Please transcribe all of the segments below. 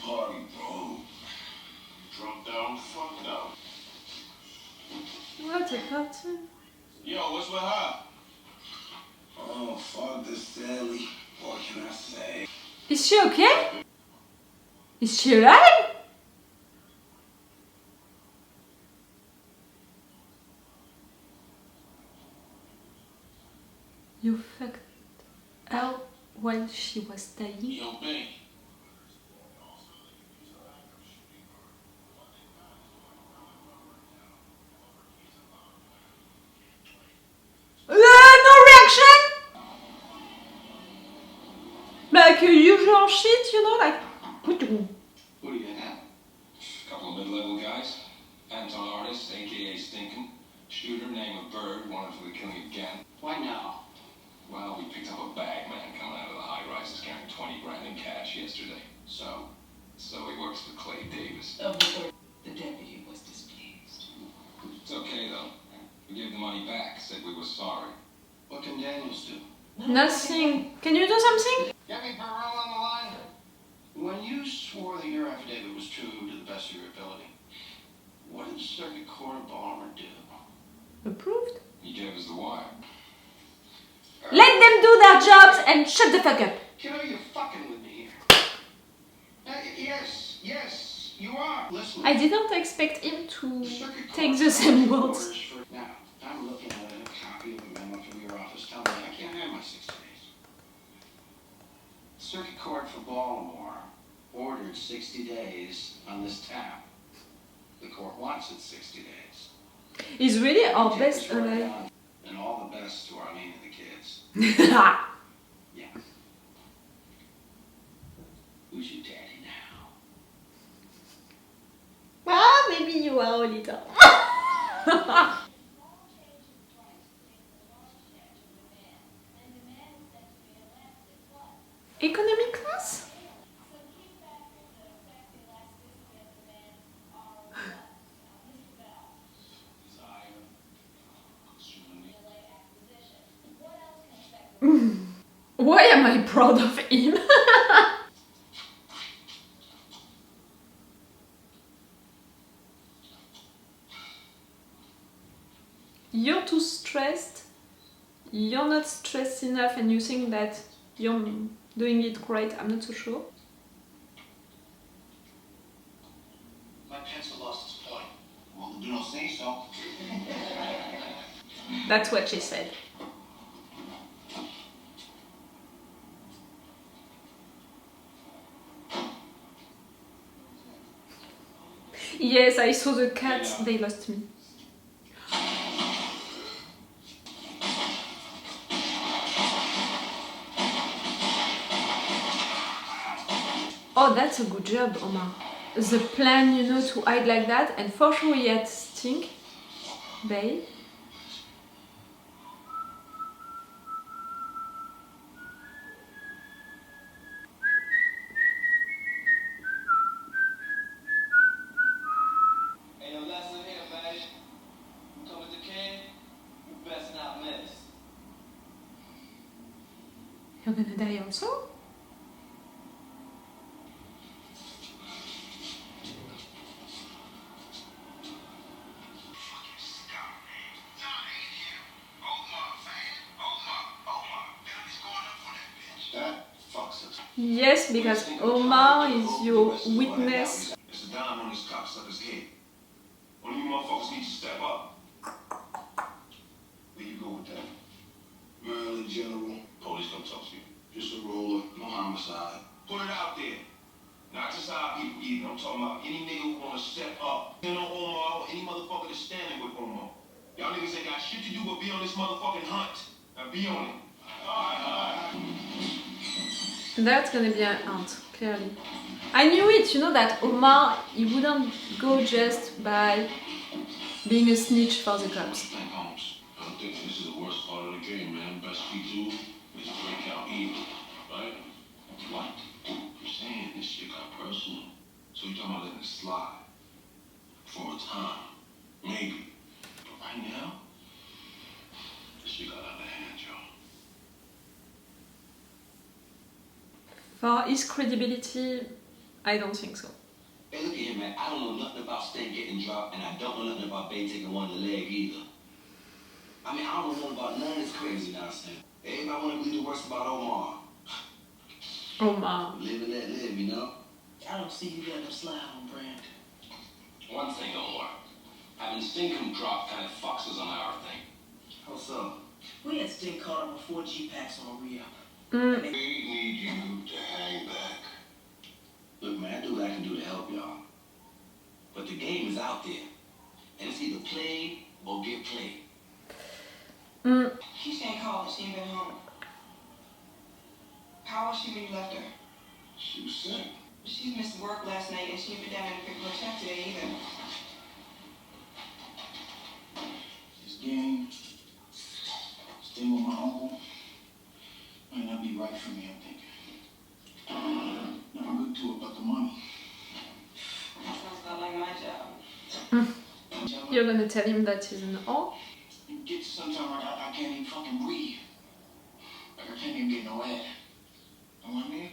party, bro. Drunk down, fucked up. What a party. Yo, what's with her? Oh, fuck this Sally. What can I say? Is she okay? Is she alive? You fucked her while she was dying? Yo, Bink. No reaction? Like usual shit, you know, like... What do you have? A couple of mid-level guys. Anton Artist, a.k.a. Stinkin'. Shooter, name of Bird, wanted for the killing again. Why now? Well, we picked up a bag man coming out of the high-rises carrying 20 grand in cash yesterday. So he works for Clay Davis. The deputy was displeased. It's okay, though. We gave the money back, said we were sorry. What can Daniels do? Nothing. Can you do something? Get me Burrell on the line. When you swore that your affidavit was true to the best of your ability, what did Circuit Court of Baltimore do? Approved. He gave us the wire. Let them do their jobs and shut the fuck up. Kiddo, you're fucking with me here. Yes, you are. Listen. I didn't expect him to Circuit take Court the same orders words. Now, I'm looking at a copy of a memo from your office telling me I can't have my 60 days. Circuit Court for Baltimore ordered 60 days on this tap. The court wants it 60 days. He's really our best alive. And all the best to Arlene and the kids. Yeah. Who's your daddy now? Ah, maybe you are a little. Economy class? Why am I proud of him? You're too stressed, you're not stressed enough, and you think that you're doing it great. I'm not so sure. My pencil lost its point. Well, you don't say so. That's what she said. Yes, I saw the cats, they lost me. Oh, that's a good job, Omar. The plan, you know, to hide like that, and for sure he had stink. Babe. You're gonna die also? Yes, because Omar is your witness. It's a dime on this cocksucker's head. One of you motherfuckers need to step up. Where you go with that? Maryland General. Police don't talk to you. Just a roller, no homicide. Put it out there. Not just our people either. I'm talking about any nigga who wanna step up. You know Omar or any motherfucker that's standing with Omar. Y'all niggas ain't got shit to do but be on this motherfucking hunt. Now be on it. Alright. That's gonna be an aunt, clearly. I knew it, you know, that Omar, he wouldn't go just by being a snitch for the cops. I don't think this is the worst part of the game, man. Best we do is break out evil, right? What? I'm saying this shit got personal. So you're talking about letting it slide. For a time. Maybe. But right now, this shit got out of hand, y'all. For his credibility, I don't think so. Hey, look at here, man. I don't know nothing about Stan getting dropped, and I don't know nothing about Bay taking one in the leg either. I mean, I don't know nothing about none of this crazy nonsense. Everybody want to believe the worst about Omar. Omar. Live and let live, you know? I don't see you letting him slide on Brand. One thing, Omar. Having Stinkum drop kind of fucks us on our thing. How so? We had Sting caught up with 4 G-Packs on a re-up. Mm. We need you to hang back. Look, man, I do what I can do to help y'all. But the game is out there. And it's either play or get played. Mm. She can't call. She ain't been home. How was she when you left her? She was sick. She missed work last night and she ain't been down there to pick her check today either. This game, staying with my uncle, might not be right for me, I'm thinking. Nothing good to it but the money. That sounds not like my job. You're gonna tell him that he's an all? You get to sometime like I can't even fucking breathe. Like I can't even get no air. Know what I mean?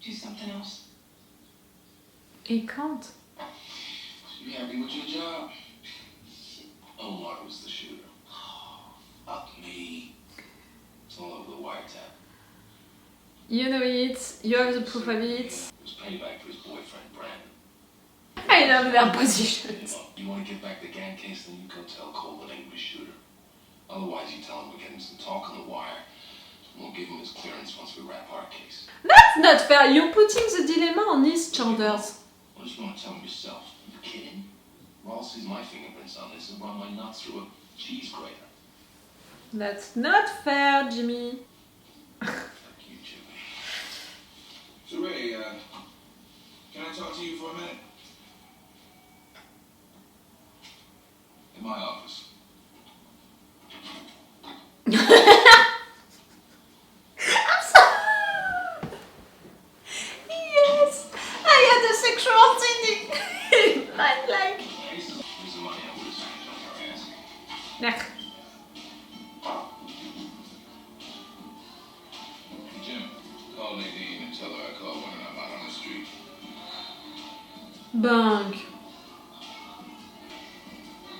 Do something else. He can't. You happy with your job? Omar was the shooter. Fuck me. It's all over the wiretap. You know it, you have the proof of it. It was payback for his boyfriend, Brandon. I love their positions. You want to get back the gang case, then you go tell Cole that ain't the shooter. Otherwise, you tell him we're getting some talk on the wire. We'll give him his clearance once we wrap our case. That's not fair, you're putting the dilemma on his shoulders. What did you want to tell him yourself? You kidding? Wallace sees my fingerprints on this and run my nuts through a cheese grater. That's not fair, Jimmy. Fuck you, Jimmy. So Ray, can I talk to you for a minute? In my office. Yes, I had a sexual scene in my life. Here's the money I would have spent on your ass. Nah. Jim, call Nadine and tell her I called when I'm out on the street. Bunk.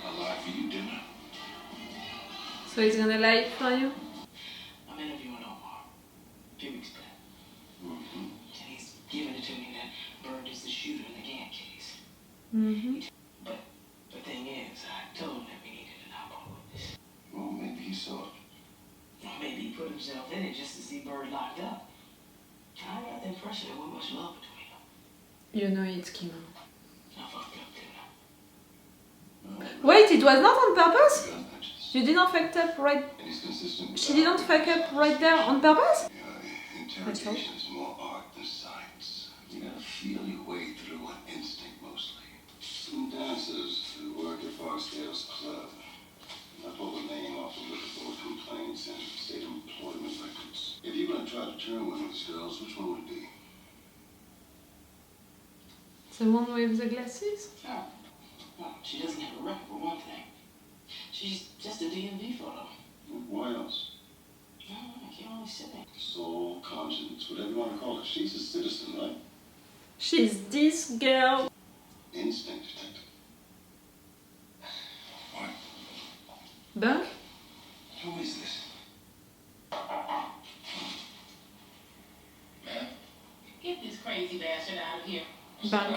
I lied for you, didn't I? So he's gonna lie for you? I'm interviewing Omar. 2 weeks back. Mm-hmm. And he's giving it to me that Bird is the shooter in the gang case. Mm-hmm. But the thing is, I told him that we needed an eyeball witness. Well, maybe he saw it. Or maybe he put himself in it just to see Bird locked up. I got the impression there wasn't much love between them. You know it's Kim. I fucked up, didn't I? Wait, it was not on purpose? Gun punches. You didn't fuck up right... And he's consistent with She didn't fuck up right there on purpose? Interrogation is more art than science. You gotta feel your way through on instinct mostly. Some dancers who work at Foxdale's club. I pulled the name off of liquor board complaints and state employment records. If you're gonna try to turn one of these girls, which one would it be? The one with the glasses? Oh. Well, she doesn't have a record for one thing. She's just a DMV photo. Why else? No, I can't only say. Soul, conscience, whatever you want to call her. She's a citizen, right? She's this girl. Instinct detective. What? Bunk? Who is this? Man? Get this crazy bastard out of here. Bunk.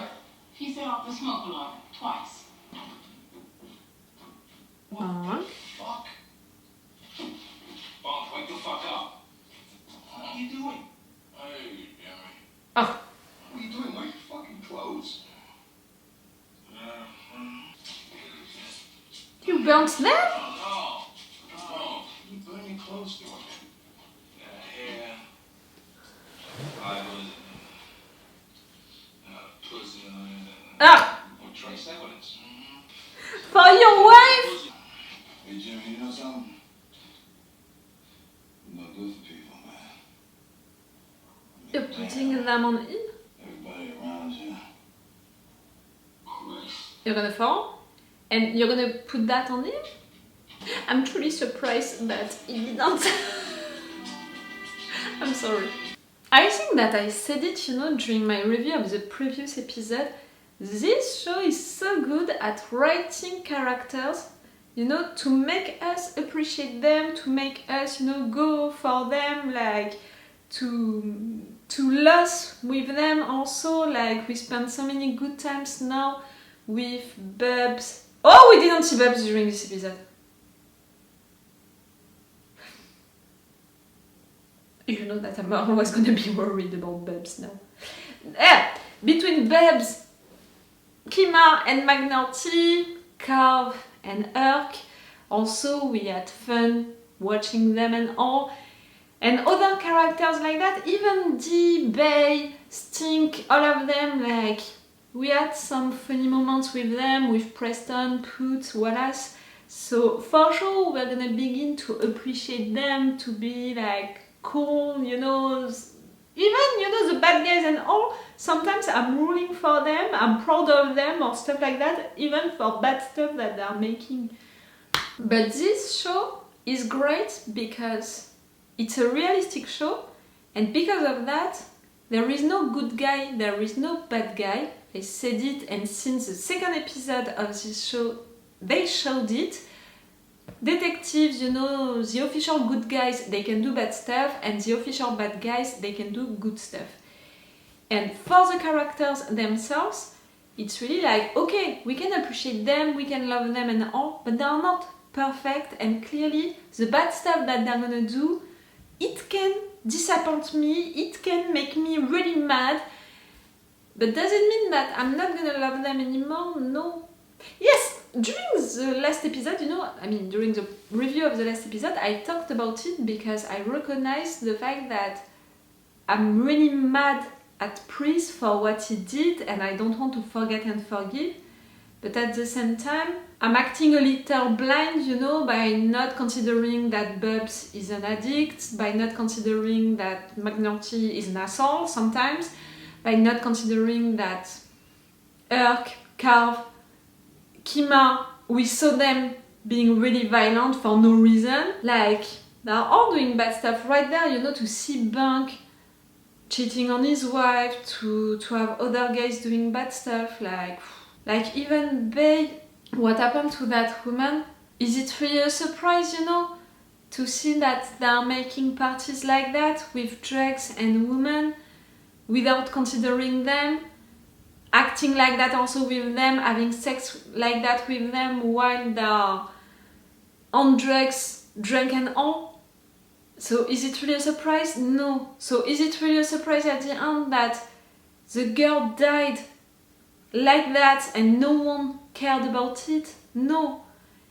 He set off the smoke alarm twice. Bunk. Fuck. Bunk, wake the fuck up. What are you doing? Hey, Jimmy. Oh, What are you doing? Why are you fucking clothes? you burnt them? Oh, no. No. You burning clothes for? Hair. Eyelid. Pussy on it. Ah, Or trace evidence. for your wife? Hey, Jimmy, you know something? I'm not good for people, man. You're putting them on him? Everybody around you. You're gonna fall? And you're gonna put that on him? I'm truly surprised that he didn't. I'm sorry. I think that I said it, you know, during my review of the previous episode. This show is so good at writing characters, you know, to make us appreciate them, to make us, you know, go for them, like to lose with them also. Like we spent so many good times now with Bubbs. Oh, we didn't see Bubbs during this episode. You know that I'm always gonna be worried about Bubbs now. Between Bubbs, Kima and McNulty, Carve and Urk, also we had fun watching them and all. And other characters like that, even Dee, Bay, Stink, all of them, like we had some funny moments with them, with Preston, Poots, Wallace. So for sure we're gonna begin to appreciate them, to be like cool, you know, even, you know, the bad guys and all. Sometimes I'm rooting for them, I'm proud of them or stuff like that, even for bad stuff that they're making. But this show is great because it's a realistic show, and because of that, there is no good guy, there is no bad guy. I said it, and since the second episode of this show, they showed it. Detectives, you know, the official good guys, they can do bad stuff, and the official bad guys, they can do good stuff. And for the characters themselves, it's really like, okay, we can appreciate them, we can love them and all, but they are not perfect, and clearly the bad stuff that they're gonna do, it can disappoint me, it can make me really mad, but does it mean that I'm not gonna love them anymore? No. Yes, during the last episode, you know, I mean during the review of the last episode, I talked about it because I recognized the fact that I'm really mad at Priest for what he did, and I don't want to forget and forgive, but at the same time I'm acting a little blind, you know, by not considering that Bubbs is an addict, by not considering that McNulty is an asshole sometimes, by not considering that Urk, Carve, Kima, we saw them being really violent for no reason. Like, they're all doing bad stuff right there, you know, to see Bunk cheating on his wife, to have other guys doing bad stuff, like even Bay, what happened to that woman? Is it really a surprise, you know, to see that they're making parties like that with drugs and women without considering them, acting like that also with them, having sex like that with them while they're on drugs, drunk and all? So is it really a surprise? No. So is it really a surprise at the end that the girl died like that and no one cared about it? No.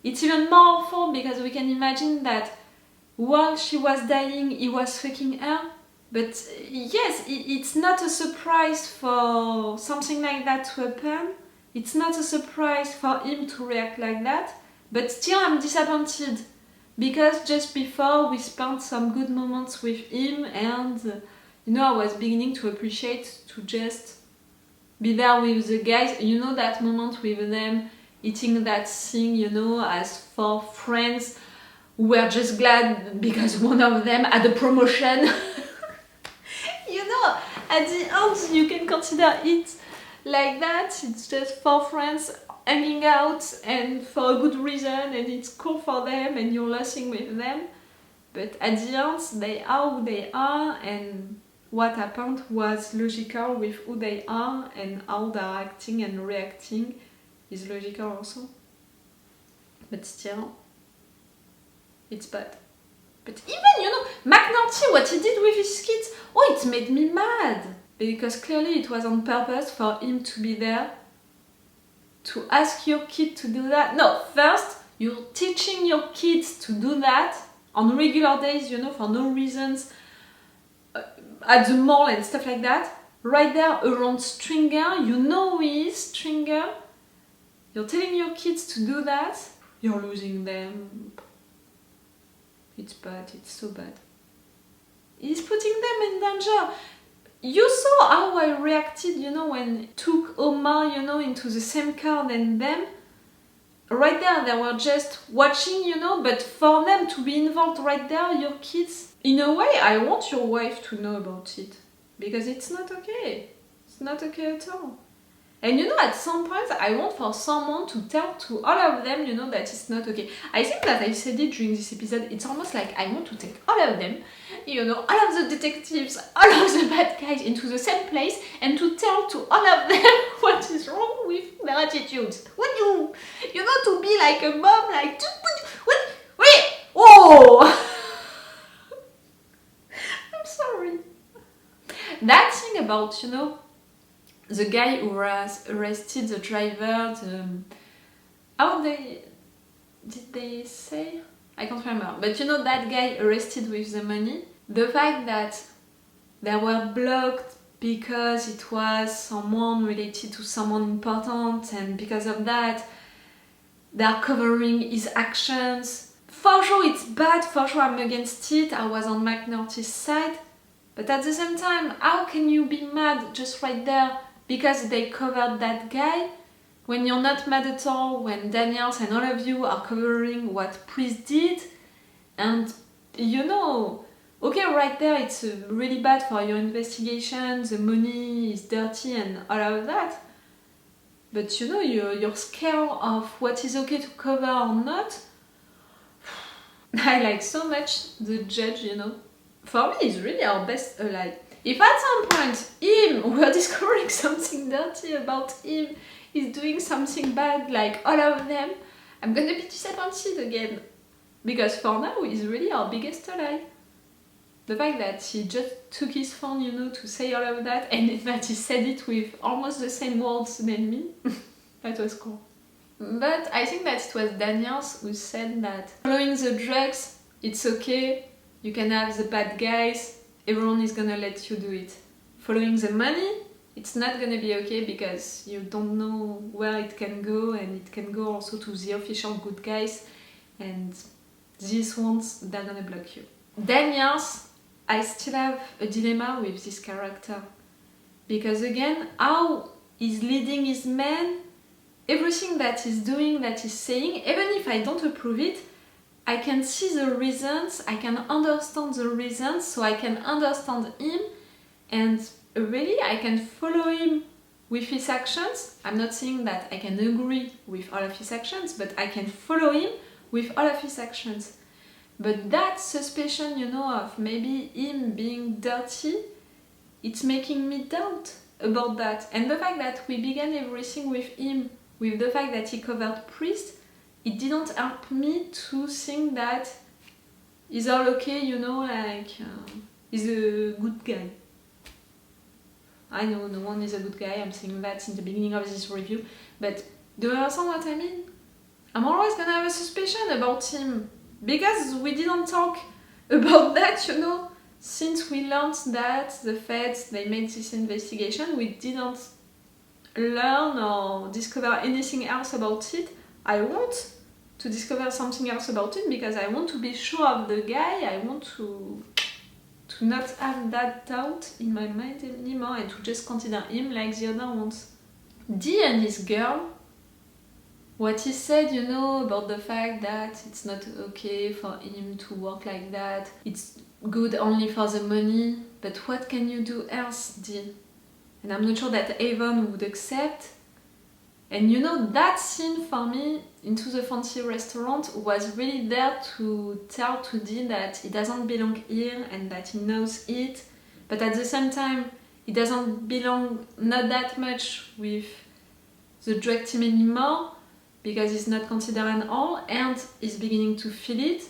It's even more awful because we can imagine that while she was dying, he was fucking her. But yes, it's not a surprise for something like that to happen. It's not a surprise for him to react like that. But still I'm disappointed, because just before we spent some good moments with him, and you know, I was beginning to appreciate to just be there with the guys. You know, that moment with them eating that thing, you know, as four friends who were just glad because one of them had a promotion. You know, at the end you can consider it like that. It's just four friends hanging out and for a good reason, and it's cool for them and you're laughing with them. But at the end they are who they are, and what happened was logical with who they are, and how they're acting and reacting is logical also. But still, it's bad. But even, you know, McNulty, what he did with his kids, oh, it made me mad. Because clearly it was on purpose for him to be there, to ask your kid to do that. No, first, you're teaching your kids to do that on regular days, you know, for no reasons, at the mall and stuff like that. Right there around Stringer, you know who he is, Stringer. You're telling your kids to do that, you're losing them. It's bad, it's so bad. He's putting them in danger. You saw how I reacted, you know, when I took Omar, you know, into the same car than them. Right there, they were just watching, you know, but for them to be involved right there, your kids, in a way, I want your wife to know about it. because it's not okay. It's not okay at all. And you know, at some point, I want for someone to tell to all of them, you know, that it's not okay. I think that I said it during this episode. It's almost like I want to take all of them, you know, all of the detectives, all of the bad guys into the same place and to tell to all of them what is wrong with their attitudes. Would you know, to be like a mom, like, wait, oh! I'm sorry. That thing about, you know, the guy who was arrested, the driver, how did they say? I can't remember. But you know, that guy arrested with the money, the fact that they were blocked because it was someone related to someone important, and because of that, they are covering his actions. For sure it's bad, for sure I'm against it, I was on McNulty's side. But at the same time, how can you be mad just right there because they covered that guy, when you're not mad at all, when Daniels and all of you are covering what Priest did? And you know, okay, right there it's really bad for your investigation, the money is dirty and all of that. But you know, your scale of what is okay to cover or not, I like so much the judge, you know. For me, he's really our best ally. If at some point we're discovering something dirty about him, he's doing something bad like all of them, I'm gonna be disappointed again. Because for now, he's really our biggest ally. The fact that he just took his phone, you know, to say all of that, and that he said it with almost the same words than me, that was cool. But I think that it was Daniels who said that following the drugs, it's okay, you can have the bad guys, everyone is gonna let you do it. Following the money, it's not gonna be okay because you don't know where it can go, and it can go also to the official good guys, and these ones, they're gonna block you. Daniels, I still have a dilemma with this character. Because again, how he's leading his men, everything that he's doing, that he's saying, even if I don't approve it, I can see the reasons, I can understand the reasons, so I can understand him, and really I can follow him with his actions. I'm not saying that I can agree with all of his actions, but I can follow him with all of his actions. But that suspicion, you know, of maybe him being dirty, it's making me doubt about that. And the fact that we began everything with him, with the fact that he covered Priest, it didn't help me to think that he's all okay, you know, like he's a good guy. I know no one is a good guy, I'm saying that in the beginning of this review, but do you understand what I mean? I'm always gonna have a suspicion about him, because we didn't talk about that, you know, since we learned that the feds, they made this investigation, we didn't learn or discover anything else about it. I want to discover something else about it because I want to be sure of the guy, I want to not have that doubt in my mind anymore and to just consider him like the other ones. Dee and his girl, what he said, you know, about the fact that it's not okay for him to work like that, it's good only for the money, but what can you do else, Dee? And I'm not sure that Avon would accept. And you know, that scene for me, into the fancy restaurant, was really there to tell to Dee that he doesn't belong here and that he knows it, but at the same time, he doesn't belong not that much with the drug team anymore, because he's not considered an all, and he's beginning to feel it.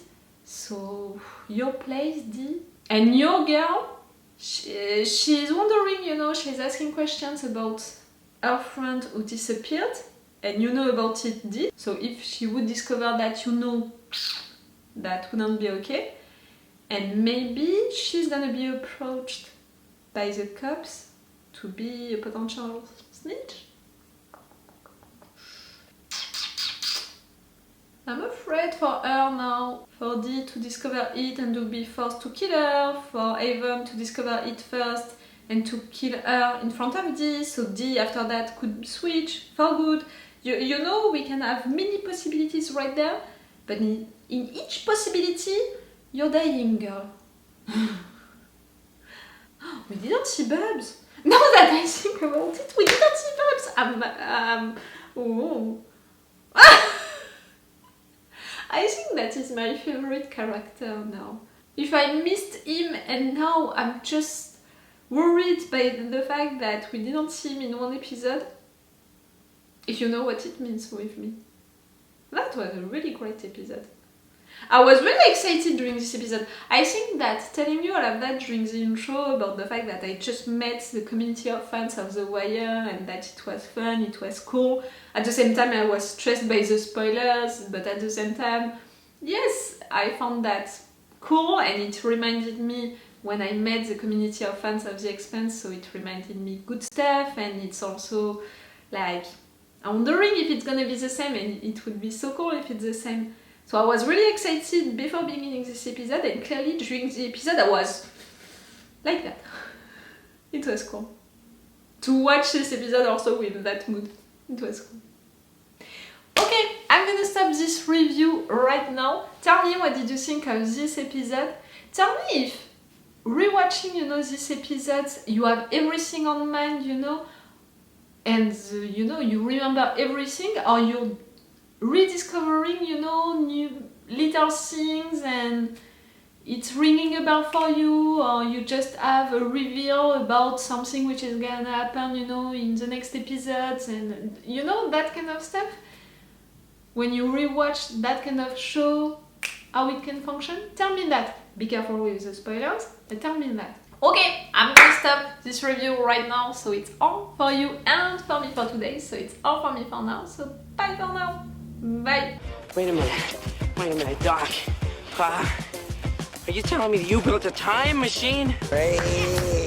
So, your place, Dee. And your girl, she's wondering, you know, she's asking questions about her friend who disappeared, and you know about it, Dee. So if she would discover that, you know, that wouldn't be okay. And maybe she's gonna be approached by the cops to be a potential snitch. I'm afraid for her now, for Dee to discover it and to be forced to kill her, for Avon to discover it first and to kill her in front of Dee, so Dee after that could switch for good. You know, we can have many possibilities right there, but in each possibility, you're dying, girl. we didn't see Bubbs. Now that I think about it, we didn't see Bubbs. Oh. I think that is my favorite character now. If I missed him and now I'm just worried by the fact that we didn't see him in one episode, if you know what it means with me. That was a really great episode. I was really excited during this episode. I think that telling you all of that during the intro about the fact that I just met the community of fans of The Wire and that it was fun, it was cool. At the same time I was stressed by the spoilers, but at the same time, yes, I found that cool and it reminded me when I met the community of fans of The Expanse, so it reminded me good stuff, and it's also like, I'm wondering if it's gonna be the same, and it would be so cool if it's the same. So I was really excited before beginning this episode, and clearly during the episode I was like that. It was cool. To watch this episode also with that mood. It was cool. Okay, I'm gonna stop this review right now. Tell me what did you think of this episode. Tell me if rewatching, this episode, you have everything on mind, and you remember everything, or you're rediscovering, new little things and it's ringing a bell for you, or you just have a reveal about something which is gonna happen, in the next episodes, and that kind of stuff. When you rewatch that kind of show, how it can function, tell me that. Be careful with the spoilers, but tell me that. Okay, I'm gonna stop this review right now, so it's all for you and for me for today, so it's all for me for now, so bye for now. Bye. Wait a minute, Doc. Are you telling me that you built a time machine? Hey.